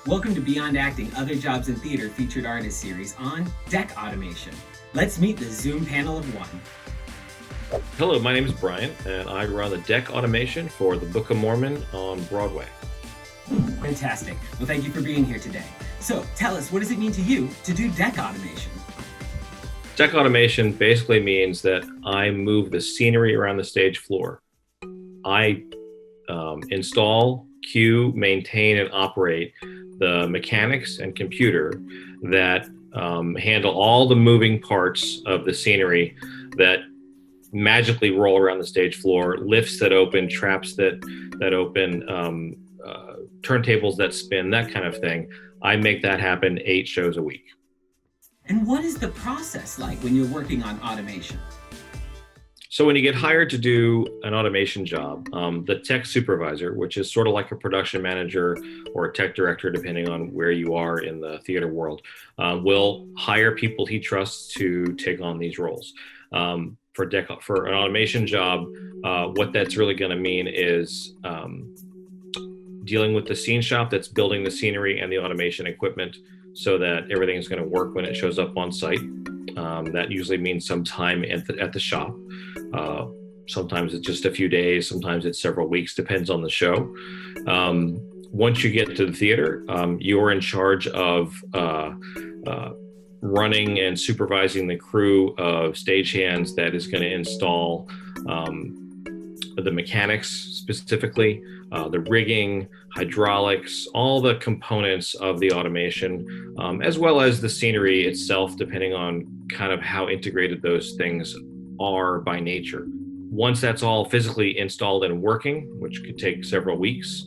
Welcome to Beyond Acting, Other Jobs in Theater featured artist series on deck automation. Let's meet the Zoom panel of one. Hello, my name is Bryan, and I run the deck automation for the Book of Mormon on Broadway. Fantastic. Well, thank you for being here today. So tell us, what does it mean to you to do deck automation? Deck automation basically means that I move the scenery around the stage floor. I install, cue, maintain, and operate the mechanics and computer that handle all the moving parts of the scenery that magically roll around the stage floor, lifts that open, traps that open, turntables that spin, that kind of thing. I make that happen 8 shows a week. And what is the process like when you're working on automation? So when you get hired to do an automation job, the tech supervisor, which is sort of like a production manager or a tech director, depending on where you are in the theater world, will hire people he trusts to take on these roles. For an automation job, what that's really going to mean is dealing with the scene shop that's building the scenery and the automation equipment so that everything is going to work when it shows up on site. That usually means some time at the shop. Sometimes it's just a few days, sometimes it's several weeks, depends on the show. Once you get to the theater, you're in charge of running and supervising the crew of stagehands that is going to install the mechanics specifically, the rigging, hydraulics, all the components of the automation, as well as the scenery itself, depending on kind of how integrated those things are by nature. Once that's all physically installed and working, which could take several weeks,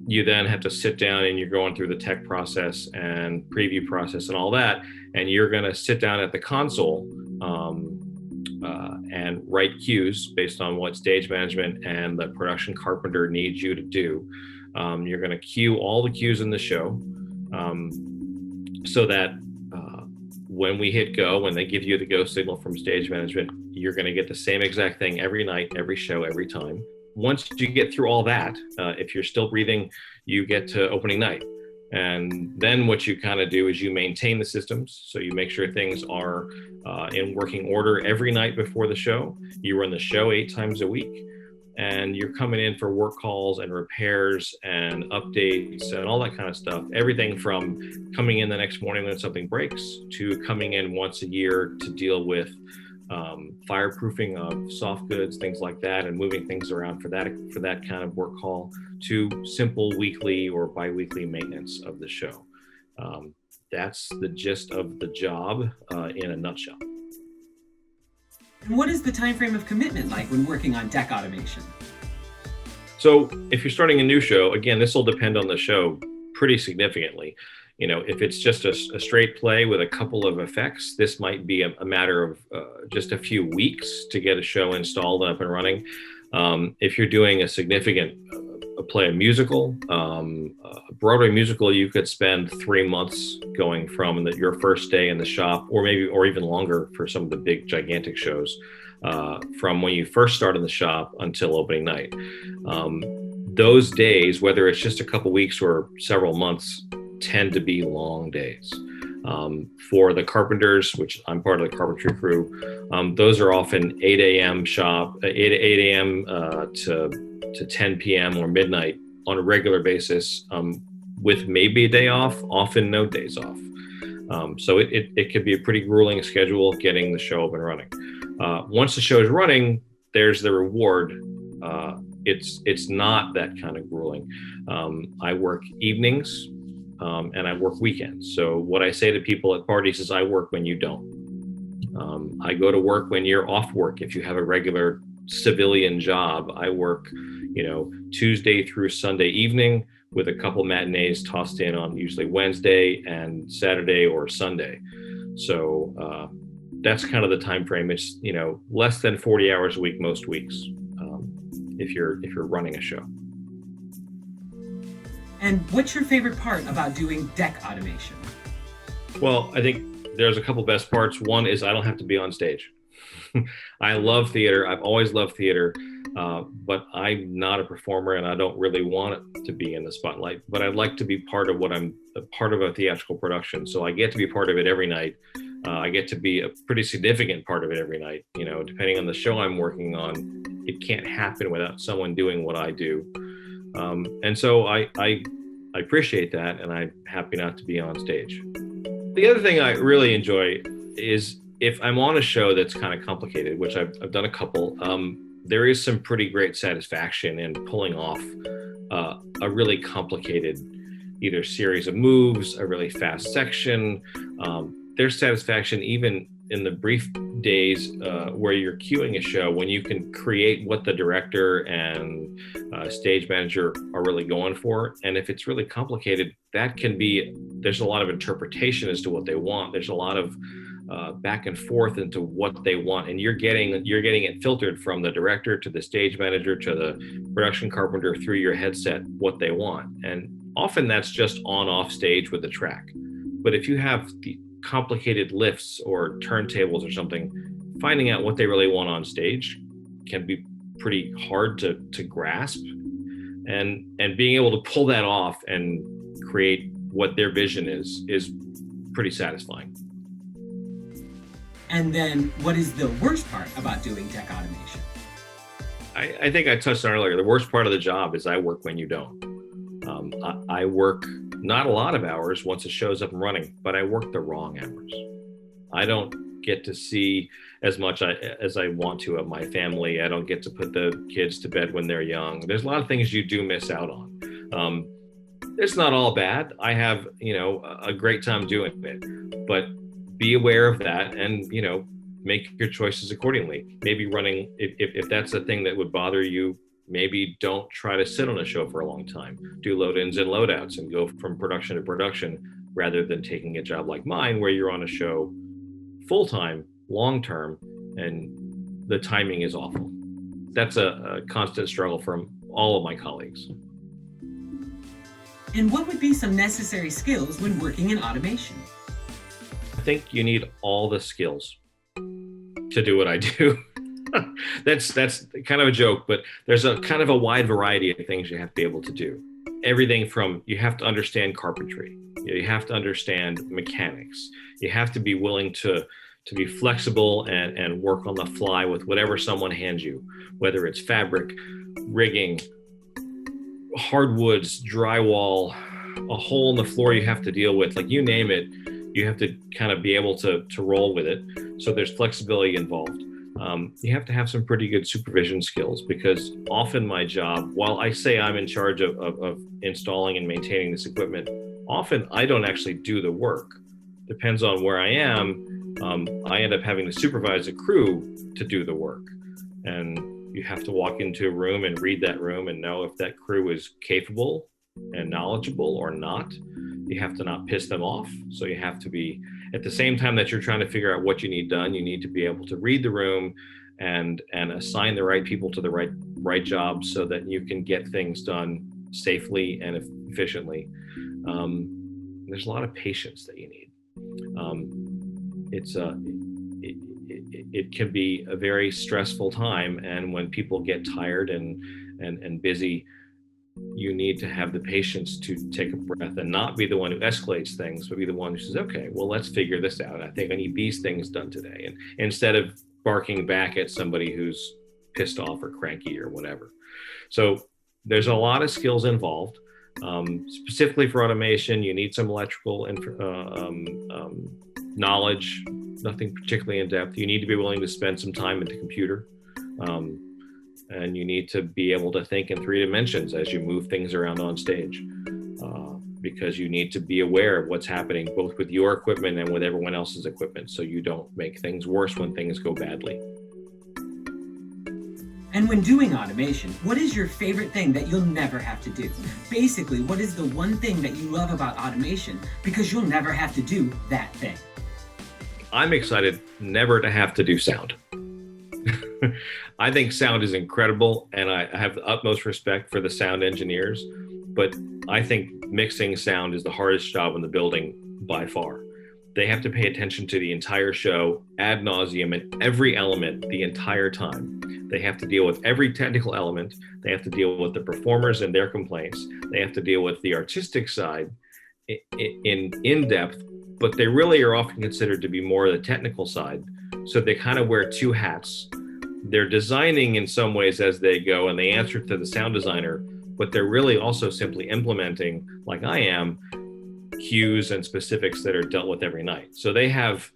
you then have to sit down and you're going through the tech process and preview process and all that, and you're going to sit down at the console and write cues based on what stage management and the production carpenter needs you to do. You're going to cue all the cues in the show so that when we hit go, when they give you the go signal from stage management, you're going to get the same exact thing every night, every show, every time. Once you get through all that, if you're still breathing, you get to opening night. And then what you kind of do is you maintain the systems. So you make sure things are in working order every night before the show. You run the show 8 times a week, and you're coming in for work calls and repairs and updates and all that kind of stuff. Everything from coming in the next morning when something breaks to coming in once a year to deal with fireproofing of soft goods, things like that, and moving things around for that kind of work call, to simple weekly or bi-weekly maintenance of the show. That's the gist of the job in a nutshell. And what is the time frame of commitment like when working on deck automation? So if you're starting a new show, again, this will depend on the show pretty significantly. You know, if it's just a straight play with a couple of effects, this might be a matter of just a few weeks to get a show installed and up and running. If you're doing a significant play, a musical, a Broadway musical, you could spend 3 months going from your first day in the shop, or even longer for some of the big gigantic shows, from when you first start in the shop until opening night. Those days, whether it's just a couple weeks or several months, tend to be long days. For the carpenters, which I'm part of the carpentry crew, those are often 8 a.m. to 10 p.m. or midnight on a regular basis, with maybe a day off, often no days off. So it could be a pretty grueling schedule getting the show up and running. Once the show is running, there's the reward. It's not that kind of grueling. I work evenings, and I work weekends. So what I say to people at parties is I work when you don't. I go to work when you're off work. If you have a regular civilian job, I work, Tuesday through Sunday evening with a couple matinees tossed in on usually Wednesday and Saturday or Sunday. So that's kind of the time frame. It's, less than 40 hours a week most weeks, if you're running a show. And what's your favorite part about doing deck automation? Well, I think there's a couple best parts. One is I don't have to be on stage. I love theater. I've always loved theater, but I'm not a performer, and I don't really want it to be in the spotlight. But I'd like to be part of what I'm a part of a theatrical production. So I get to be part of it every night. I get to be a pretty significant part of it every night. You know, depending on the show I'm working on, it can't happen without someone doing what I do. And so I appreciate that, and I'm happy not to be on stage. The other thing I really enjoy is if I'm on a show that's kind of complicated, which I've done a couple, there is some pretty great satisfaction in pulling off a really complicated either series of moves, a really fast section. There's satisfaction even in the brief days where you're queuing a show when you can create what the director and stage manager are really going for. And if it's really complicated, that can be, there's a lot of interpretation as to what they want. There's a lot of back and forth into what they want, and you're getting it filtered from the director to the stage manager to the production carpenter through your headset what they want. And often that's just on off stage with the track. But if you have the complicated lifts or turntables or something, finding out what they really want on stage can be pretty hard to grasp, and being able to pull that off and create what their vision is pretty satisfying. And then what is the worst part about doing deck automation? I think I touched on earlier, the worst part of the job is I work when you don't. I work not a lot of hours once it shows up and running, but I work the wrong hours. I don't get to see as much as I want to of my family. I don't get to put the kids to bed when they're young. There's a lot of things you do miss out on. It's not all bad. I have, a great time doing it, but be aware of that and, make your choices accordingly. Maybe running, if that's a thing that would bother you, maybe don't try to sit on a show for a long time. Do load-ins and load-outs and go from production to production rather than taking a job like mine where you're on a show full-time, long-term, and the timing is awful. That's a constant struggle from all of my colleagues. And what would be some necessary skills when working in automation? I think you need all the skills to do what I do. That's kind of a joke, but there's a kind of a wide variety of things you have to be able to do. Everything from, you have to understand carpentry, you have to understand mechanics, you have to be willing to be flexible and work on the fly with whatever someone hands you, whether it's fabric, rigging, hardwoods, drywall, a hole in the floor you have to deal with, like you name it, you have to kind of be able to roll with it. So there's flexibility involved. You have to have some pretty good supervision skills, because often my job, while I say I'm in charge of installing and maintaining this equipment, often I don't actually do the work. Depends on where I am. I end up having to supervise a crew to do the work. And you have to walk into a room and read that room and know if that crew is capable and knowledgeable or not. You have to not piss them off. So you have to be, at the same time that you're trying to figure out what you need done, you need to be able to read the room and assign the right people to the right jobs so that you can get things done safely and efficiently. There's a lot of patience that you need. It can be a very stressful time, and when people get tired and busy, you need to have the patience to take a breath and not be the one who escalates things, but be the one who says, okay, well, let's figure this out. I think I need these things done today. And instead of barking back at somebody who's pissed off or cranky or whatever. So there's a lot of skills involved. Specifically for automation, you need some electrical knowledge, nothing particularly in depth. You need to be willing to spend some time at the computer. And you need to be able to think in 3 dimensions as you move things around on stage, because you need to be aware of what's happening both with your equipment and with everyone else's equipment, so you don't make things worse when things go badly. And when doing automation, what is your favorite thing that you'll never have to do? Basically, what is the one thing that you love about automation because you'll never have to do that thing? I'm excited never to have to do sound. I think sound is incredible, and I have the utmost respect for the sound engineers, but I think mixing sound is the hardest job in the building by far. They have to pay attention to the entire show ad nauseum and every element the entire time. They have to deal with every technical element. They have to deal with the performers and their complaints. They have to deal with the artistic side in depth, but they really are often considered to be more the technical side. So they kind of wear two hats. They're designing in some ways as they go, and they answer to the sound designer, but they're really also simply implementing, like I am, cues and specifics that are dealt with every night. So they have,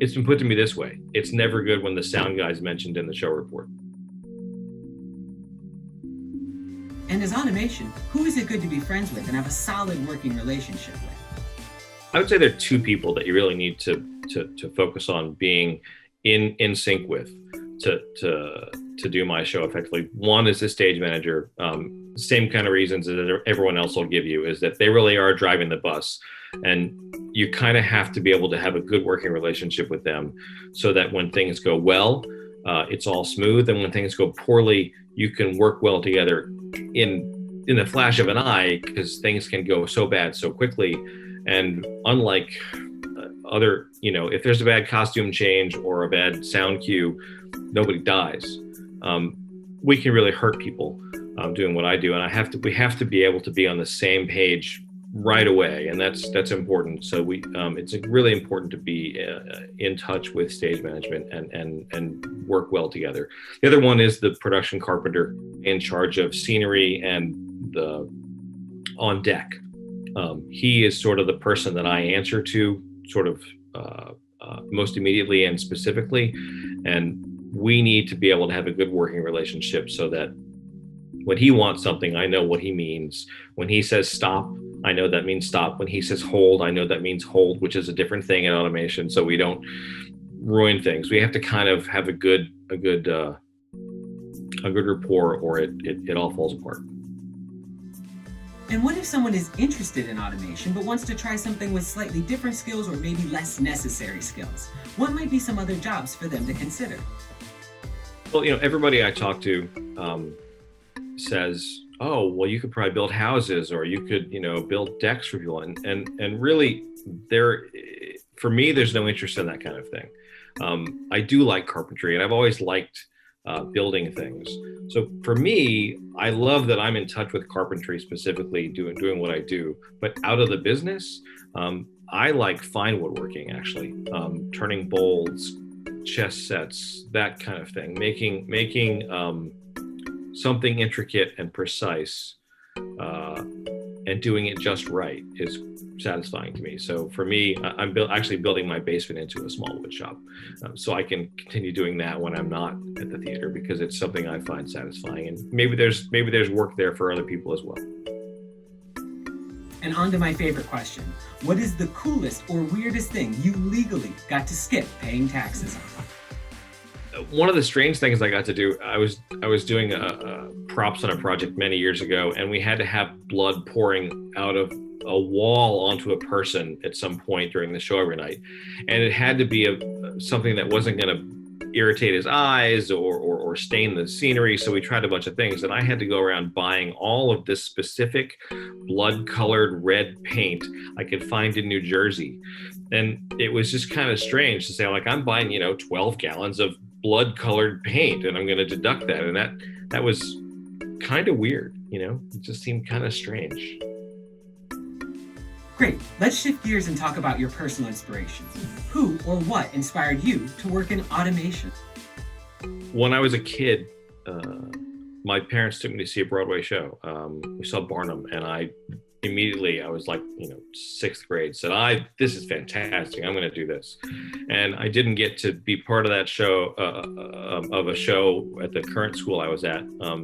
it's been put to me this way: it's never good when the sound guy's mentioned in the show report. And as automation, who is it good to be friends with and have a solid working relationship with? I would say there are two people that you really need to focus on being in sync with to do my show effectively. One is the stage manager. Same kind of reasons that everyone else will give you, is that they really are driving the bus, and you kind of have to be able to have a good working relationship with them, so that when things go well, it's all smooth, and when things go poorly, you can work well together in the flash of an eye, because things can go so bad so quickly. And unlike other, if there's a bad costume change or a bad sound cue, nobody dies. We can really hurt people doing what I do, and we have to be able to be on the same page right away, and that's important. So it's really important to be in touch with stage management and work well together. The other one is the production carpenter in charge of scenery and the on deck. He is sort of the person that I answer to, sort of most immediately and specifically, and we need to be able to have a good working relationship, so that when he wants something, I know what he means. When he says stop, I know that means stop. When he says hold, I know that means hold, which is a different thing in automation, so we don't ruin things. We have to kind of have a good rapport, or it all falls apart. And what if someone is interested in automation but wants to try something with slightly different skills, or maybe less necessary skills? What might be some other jobs for them to consider? Well, everybody I talk to says, oh, well, you could probably build houses, or you could, build decks for people. And really, for me, there's no interest in that kind of thing. I do like carpentry, and I've always liked building things. So for me, I love that I'm in touch with carpentry, specifically doing what I do. But out of the business, I like fine woodworking, actually, turning bowls, chess sets, that kind of thing, making something intricate and precise, and doing it just right is satisfying to me. So for me, I'm actually building my basement into a small wood shop, so I can continue doing that when I'm not at the theater, because it's something I find satisfying, and maybe there's work there for other people as well. And on to my favorite question: what is the coolest or weirdest thing you legally got to skip paying taxes on? One of the strange things I got to do, I was doing props on a project many years ago, and we had to have blood pouring out of a wall onto a person at some point during the show every night, and it had to be something that wasn't going to irritate his eyes or stain the scenery. So we tried a bunch of things, and I had to go around buying all of this specific blood-colored red paint I could find in New Jersey, and it was just kind of strange to say, like, I'm buying 12 gallons of blood-colored paint, and I'm going to deduct that, and that was kind of weird. It just seemed kind of strange. Great. Let's shift gears and talk about your personal inspiration. Who or what inspired you to work in automation? When I was a kid, my parents took me to see a Broadway show. We saw Barnum, and I was like, sixth grade, said, this is fantastic. I'm going to do this. And I didn't get to be part of that show, of a show at the current school I was at,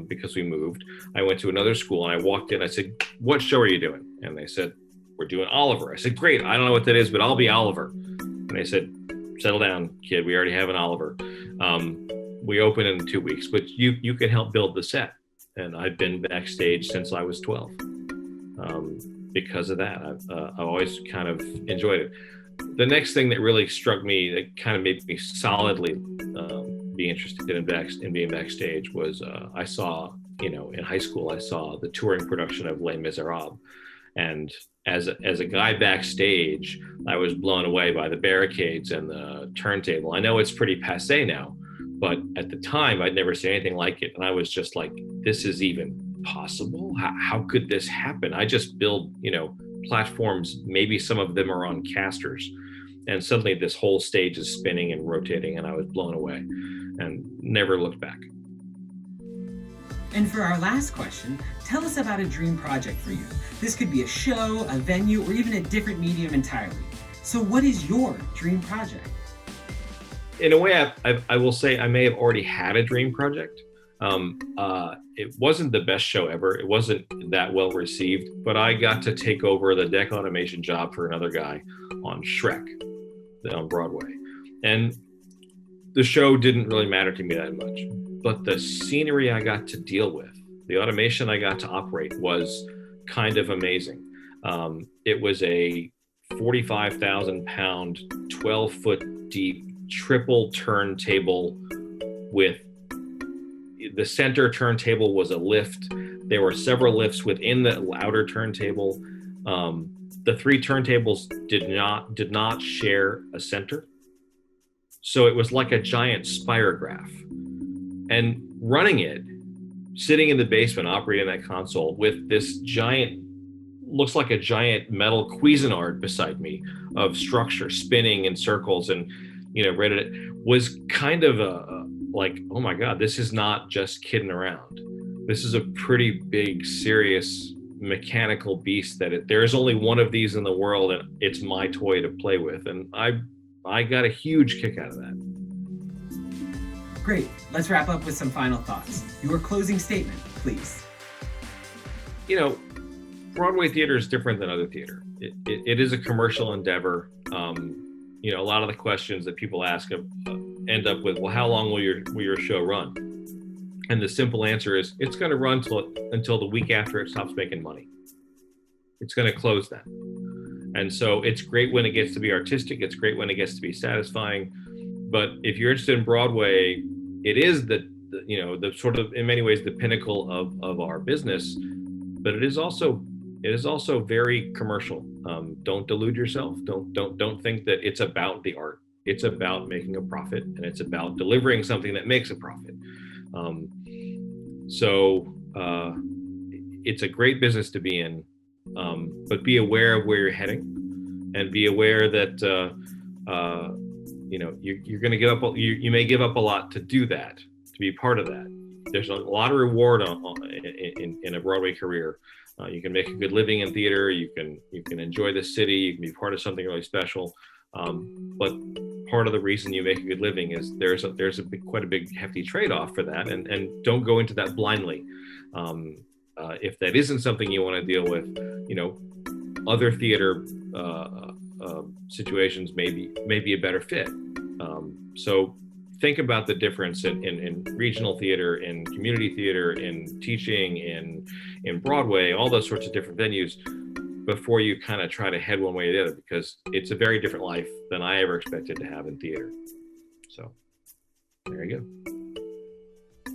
because we moved. I went to another school, and I walked in. I said, what show are you doing? And they said, we're doing Oliver. I said, great. I don't know what that is, but I'll be Oliver. And they said, settle down, kid. We already have an Oliver. We open in 2 weeks, but you can help build the set. And I've been backstage since I was 12. Because of that, I've always kind of enjoyed it. The next thing that really struck me, that kind of made me solidly be interested in being backstage, was I saw, in high school, I saw the touring production of Les Miserables, And as a guy backstage, I was blown away by the barricades and the turntable. I know it's pretty passe now, but at the time I'd never seen anything like it. And I was just like, this is even possible? How could this happen? I just build, platforms, maybe some of them are on casters. And suddenly this whole stage is spinning and rotating, and I was blown away and never looked back. And for our last question, tell us about a dream project for you. This could be a show, a venue, or even a different medium entirely. So what is your dream project? In a way, I will say I may have already had a dream project. It wasn't the best show ever. It wasn't that well received, but I got to take over the deck automation job for another guy on Shrek on Broadway. And the show didn't really matter to me that much, but the scenery I got to deal with, the automation I got to operate was kind of amazing. It was a 45,000 pound, 12-foot deep triple turntable with the center turntable was a lift. There were several lifts within the outer turntable. The three turntables did not share a center. So it was like a giant spirograph. And running it, sitting in the basement, operating that console with this giant, looks like a giant metal Cuisinart beside me of structure spinning in circles and, was kind of like, oh my God, this is not just kidding around. This is a pretty big, serious mechanical beast that there is only one of these in the world, and it's my toy to play with. And I got a huge kick out of that. Great. Let's wrap up with some final thoughts. Your closing statement, please. Broadway theater is different than other theater. It is a commercial endeavor. A lot of the questions that people ask end up with, well, how long will your show run? And the simple answer is, it's going to run until the week after it stops making money. It's going to close then. And so it's great when it gets to be artistic. It's great when it gets to be satisfying. But if you're interested in Broadway, it is the sort of, in many ways, the pinnacle of our business. But it is also very commercial. Don't delude yourself. Don't think that it's about the art. It's about making a profit, and it's about delivering something that makes a profit. So it's a great business to be in, but be aware of where you're heading, and be aware that you're going to give up. You may give up a lot to do that, to be part of that. There's a lot of reward in a Broadway career. You can make a good living in theater. You can enjoy the city. You can be part of something really special. But part of the reason you make a good living is there's quite a big hefty trade-off for that, and don't go into that blindly. If that isn't something you want to deal with, other theater situations may be a better fit. So think about the difference in regional theater, in community theater, in teaching, in Broadway, all those sorts of different venues, before you kind of try to head one way or the other, because it's a very different life than I ever expected to have in theater. So there you go.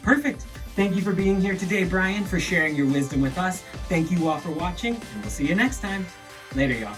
Perfect. Thank you for being here today, Bryan, for sharing your wisdom with us. Thank you all for watching, and we'll see you next time. Later, y'all.